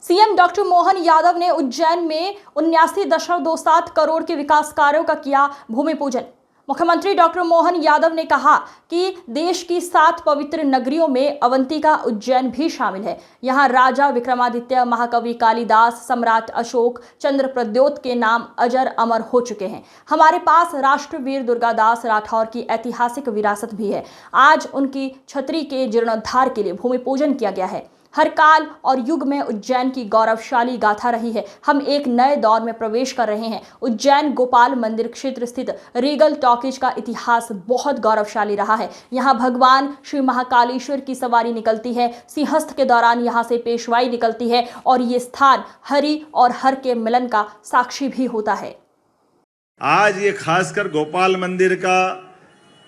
CM doctor Mohan Yadav ने उज्जैन में 79.27 करोड़ के विकास कार्यों का किया भूमि पूजन। मुख्यमंत्री डॉक्टर मोहन यादव ने कहा कि देश की 7 पवित्र नगरियों में अवंतिका उज्जैन भी शामिल है। यहाँ राजा विक्रमादित्य, महाकवि कालिदास, सम्राट अशोक, चंद्रप्रद्योत के नाम अजर अमर हो चुके हैं। हमारे पास राष्ट्रवीर दुर्गादास राठौर की ऐतिहासिक विरासत भी है। आज उनकी छतरी के जीर्णोद्धार के लिए भूमि पूजन किया गया है। हर काल और युग में उज्जैन की गौरवशाली गाथा रही है। हम एक नए दौर में प्रवेश कर रहे हैं। उज्जैन गोपाल मंदिर क्षेत्र स्थित रीगल टॉकीज का इतिहास बहुत गौरवशाली रहा है। यहाँ भगवान श्री महाकालेश्वर की सवारी निकलती है। सिंहस्थ के दौरान यहाँ से पेशवाई निकलती है और ये स्थान हरि और हर के मिलन का साक्षी भी होता है। आज ये खासकर गोपाल मंदिर का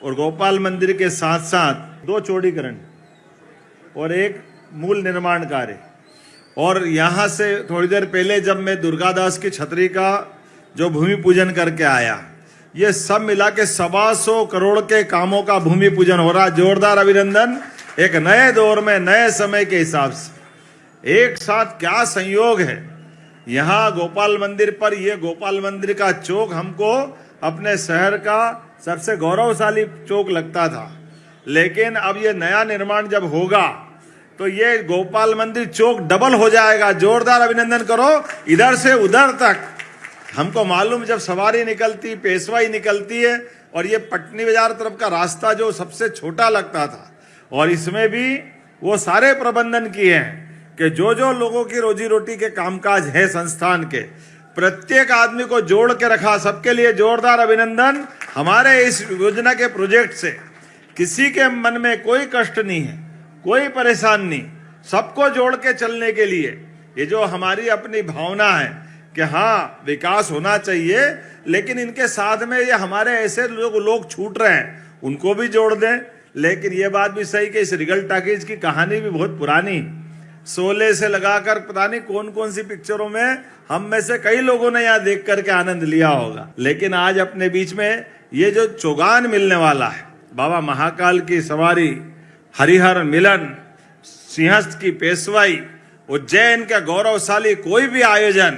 और गोपाल मंदिर के साथ साथ 2 चौड़ीकरण और एक मूल निर्माण कार्य, और यहाँ से थोड़ी देर पहले जब मैं दुर्गादास की छतरी का जो भूमि पूजन करके आया, ये सब मिला के 125 करोड़ के कामों का भूमि पूजन हो रहा। जोरदार अभिनंदन। एक नए दौर में नए समय के हिसाब से एक साथ क्या संयोग है। यहाँ गोपाल मंदिर पर, ये गोपाल मंदिर का चौक हमको अपने शहर का सबसे गौरवशाली चौक लगता था, लेकिन अब ये नया निर्माण जब होगा तो ये गोपाल मंदिर चौक डबल हो जाएगा। जोरदार अभिनंदन करो। इधर से उधर तक हमको मालूम, जब सवारी निकलती, पेशवाई निकलती है, और ये पटनी बाजार तरफ का रास्ता जो सबसे छोटा लगता था, और इसमें भी वो सारे प्रबंधन किए हैं कि जो जो लोगों की रोजी रोटी के कामकाज है संस्थान के, प्रत्येक आदमी को जोड़ के रखा। सबके लिए जोरदार अभिनंदन। हमारे इस योजना के प्रोजेक्ट से किसी के मन में कोई कष्ट नहीं है, कोई परेशान नहीं। सबको जोड़ के चलने के लिए ये जो हमारी अपनी भावना है कि हाँ विकास होना चाहिए, लेकिन इनके साथ में ये हमारे ऐसे लोग छूट रहे हैं, उनको भी जोड़ दें। लेकिन ये बात भी सही कि इस रीगल टॉकीज की कहानी भी बहुत पुरानी, 16 से लगाकर पता नहीं कौन कौन सी पिक्चरों में हम में से कई लोगों ने यहाँ देख करके आनंद लिया होगा। लेकिन आज अपने बीच में ये जो चौगान मिलने वाला है, बाबा महाकाल की सवारी, हरिहर मिलन, सिंहस्थ की पेशवाई, उज्जैन का गौरवशाली कोई भी आयोजन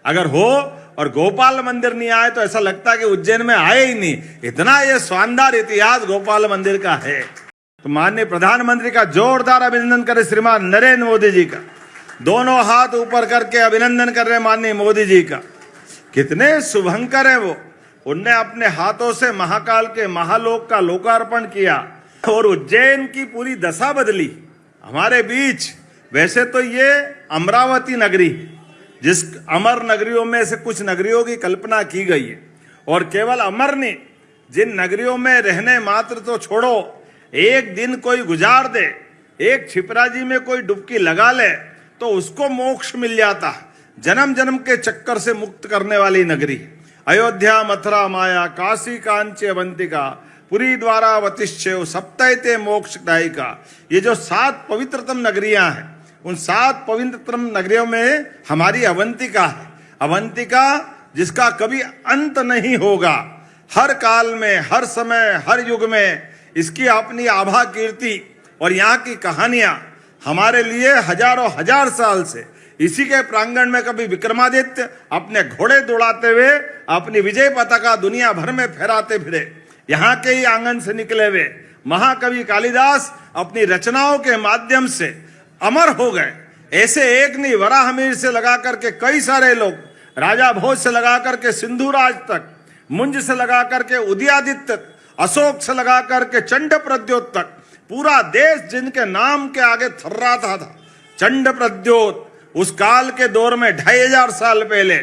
अगर हो और गोपाल मंदिर नहीं आए तो ऐसा लगता है कि उज्जैन में आए ही नहीं। इतना ये शानदार इतिहास गोपाल मंदिर का है। तो माननीय प्रधानमंत्री का जोरदार अभिनंदन करें, श्रीमान नरेंद्र मोदी जी का। दोनों हाथ ऊपर करके अभिनंदन कर रहे माननीय मोदी जी का। कितने शुभंकर है वो। उनने अपने हाथों से महाकाल के महालोक का लोकार्पण किया और उज्जैन की पूरी दशा बदली। हमारे बीच वैसे तो ये अमरावती नगरी, जिस अमर नगरियों में से कुछ नगरियों की कल्पना की गई है, और केवल अमर नहीं, जिन नगरियों में रहने मात्र तो छोड़ो, एक दिन कोई गुजार दे, एक छिपराजी में कोई डुबकी लगा ले तो उसको मोक्ष मिल जाता। जन्म जन्म के चक्कर से मुक्त करने वाली नगरी। अयोध्या, मथुरा, माया, काशी, कांची, अवंतिका, पुरी, द्वारा, वतिश्चेव, सप्तैते मोक्षदायिका। ये जो 7 पवित्रतम नगरियां हैं, उन 7 पवित्रतम नगरियों में हमारी अवंतिका है। अवंतिका जिसका कभी अंत नहीं होगा। हर काल में, हर समय, हर युग में इसकी अपनी आभा कीर्ति और यहाँ की कहानियां हमारे लिए हजारों हजार साल से इसी के प्रांगण में कभी विक्रमादित्य अपने घोड़े दौड़ाते हुए अपनी विजय पताका दुनिया भर में फहराते फिरे। यहाँ के ही आंगन से निकले हुए महाकवि कालिदास अपनी रचनाओं के माध्यम से अमर हो गए। ऐसे एक नहीं, वराहमिहिर से लगा करके कई सारे लोग, राजा भोज से लगा करके सिंधुराज तक, मुंज से लगा करके उदयादित्य, अशोक से लगा करके चंड प्रद्योत तक, पूरा देश जिनके नाम के आगे थर्राता था। चंड प्रद्योत उस काल के दौर में 2500 साल पहले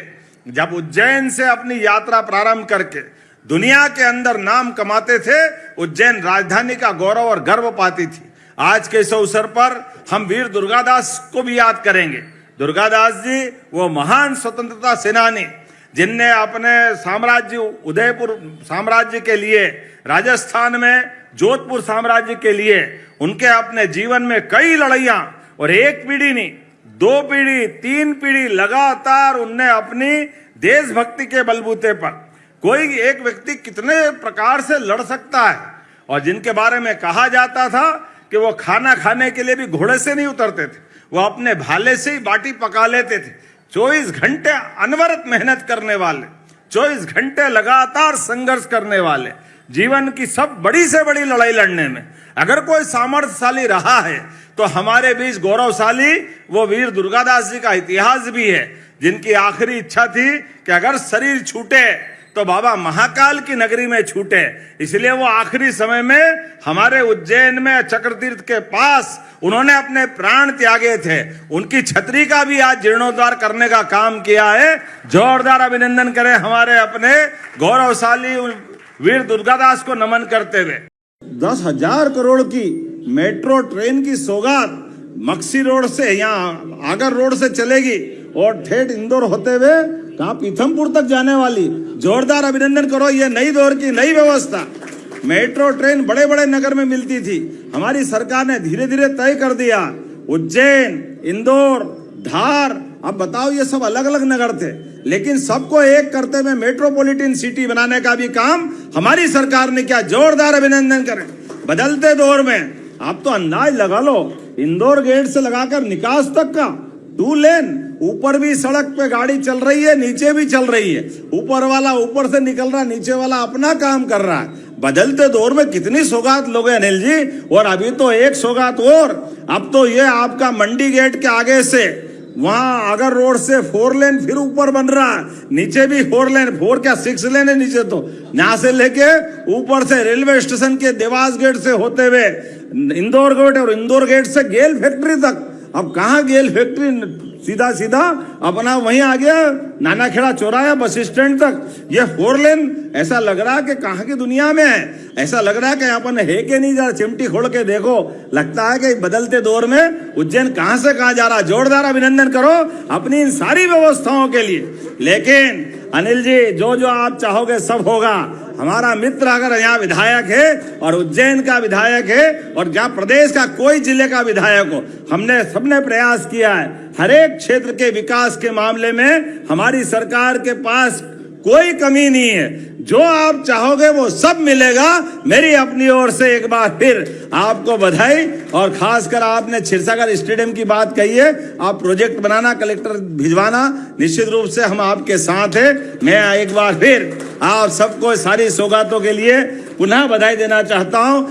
जब उज्जैन से अपनी यात्रा प्रारंभ करके दुनिया के अंदर नाम कमाते थे, उज्जैन राजधानी का गौरव और गर्व पाती थी। आज के इस अवसर पर हम वीर दुर्गादास को भी याद करेंगे। दुर्गादास जी वो महान स्वतंत्रता सेनानी जिनने अपने साम्राज्य, उदयपुर साम्राज्य के लिए, राजस्थान में जोधपुर साम्राज्य के लिए उनके अपने जीवन में कई लड़ाइयां, और एक पीढ़ी नहीं, 2 पीढ़ी, 3 पीढ़ी लगातार उनने अपनी देशभक्ति के बलबूते पर, कोई एक व्यक्ति कितने प्रकार से लड़ सकता है, और जिनके बारे में कहा जाता था कि वो खाना खाने के लिए भी घोड़े से नहीं उतरते थे, वो अपने भाले से ही बाटी पका लेते थे। 24 घंटे अनवरत मेहनत करने वाले, 24 घंटे लगातार संघर्ष करने वाले, जीवन की सब बड़ी से बड़ी लड़ाई लड़ने में अगर कोई सामर्थ्यशाली रहा है तो हमारे बीच गौरवशाली वो वीर दुर्गादास जी का इतिहास भी है, जिनकी आखिरी इच्छा थी कि अगर शरीर छूटे तो बाबा महाकाल की नगरी में छूटे। इसलिए वो आखिरी समय में हमारे उज्जैन में चक्रतीर्थ के पास उन्होंने अपने प्राण त्यागे थे। उनकी छतरी का भी आज जीर्णोद्धार करने का काम किया है। जोरदार अभिनंदन करें हमारे अपने गौरवशाली वीर दुर्गादास को नमन करते हुए। 10,000 करोड़ की मेट्रो ट्रेन की सौगात मक्सी रोड से यहाँ आगर रोड से चलेगी और ठेठ इंदौर होते हुए कहाँ पीथमपुर तक जाने वाली। जोरदार अभिनंदन करो। ये नई दौर की नई व्यवस्था। मेट्रो ट्रेन बड़े बड़े नगर में मिलती थी, हमारी सरकार ने धीरे धीरे तय कर दिया। उज्जैन, इंदौर, धार, अब बताओ ये सब अलग अलग नगर थे, लेकिन सबको एक करते हुए मेट्रोपॉलिटन सिटी बनाने का भी काम हमारी सरकार ने किया। जोरदार अभिनंदन करें। बदलते दौर में आप तो अंदाज लगा लो, इंदौर गेट से लगाकर निकास तक का 2 लेन, ऊपर भी सड़क पे गाड़ी चल रही है, नीचे भी चल रही है। ऊपर वाला ऊपर से निकल रहा है, नीचे वाला अपना काम कर रहा है। बदलते दौर में कितनी सौगात लोग हैं अनिल जी। और अभी तो एक सौगात और, अब तो ये आपका मंडी गेट के आगे से वहां अगर रोड से 4 लेन फिर ऊपर बन रहा है, नीचे भी 4 लेन, 4 क्या 6 लेन है नीचे। तो यहाँ से लेके ऊपर से रेलवे स्टेशन के देवास गेट से होते हुए इंदौर गेट और इंदौर गेट से गेल फैक्ट्री तक। अब कहाँ गेल फैक्ट्री, सीधा सीधा अपना वहीं आ गया नाना खेड़ा चौराहा बस स्टैंड तक। ये 4 लेन ऐसा लग रहा है कि कहाँ की दुनिया में है। ऐसा लग रहा है कि अपन है कि नहीं जा रहा। चिमटी खोल के देखो, लगता है कि बदलते दौर में उज्जैन कहाँ से कहाँ जा रहा। जोरदार अभिनंदन करो अपनी इन सारी व्यवस्थाओं के लिए। लेकिन अनिल जी, जो जो आप चाहोगे सब होगा। हमारा मित्र अगर यहाँ विधायक है और उज्जैन का विधायक है और जहाँ प्रदेश का कोई जिले का विधायक हो, हमने सबने प्रयास किया है। हर एक क्षेत्र के विकास के मामले में हमारी सरकार के पास कोई कमी नहीं है। जो आप चाहोगे वो सब मिलेगा। मेरी अपनी ओर से एक बार फिर आपको बधाई। और खासकर आपने क्षीरसागर स्टेडियम की बात कही है, आप प्रोजेक्ट बनाना, कलेक्टर भिजवाना, निश्चित रूप से हम आपके साथ हैं। मैं एक बार फिर आप सबको सारी सौगातों के लिए पुनः बधाई देना चाहता हूं।